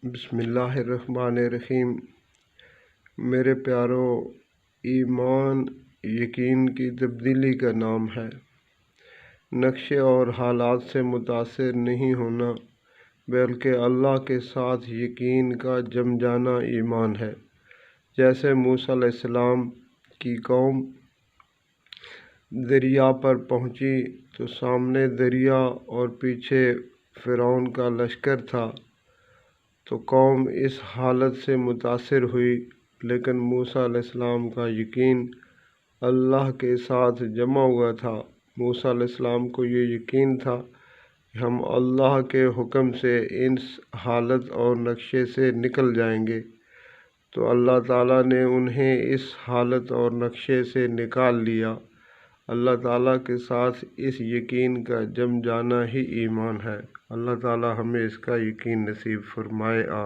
بسم اللہ الرحمن الرحیم۔ میرے پیارو، ایمان یقین کی تبدیلی کا نام ہے۔ نقشے اور حالات سے متاثر نہیں ہونا بلکہ اللہ کے ساتھ یقین کا جم جانا ایمان ہے۔ جیسے موسیٰ علیہ السلام کی قوم دریا پر پہنچی تو سامنے دریا اور پیچھے فرعون کا لشکر تھا، تو قوم اس حالت سے متاثر ہوئی، لیکن موسیٰ علیہ السلام کا یقین اللہ کے ساتھ جمع ہوا تھا۔ موسیٰ علیہ السلام کو یہ یقین تھا کہ ہم اللہ کے حکم سے اس حالت اور نقشے سے نکل جائیں گے، تو اللہ تعالیٰ نے انہیں اس حالت اور نقشے سے نکال لیا۔ اللہ تعالیٰ کے ساتھ اس یقین کا جم جانا ہی ایمان ہے۔ اللہ تعالیٰ ہمیں اس کا یقین نصیب فرمائے۔ آمین۔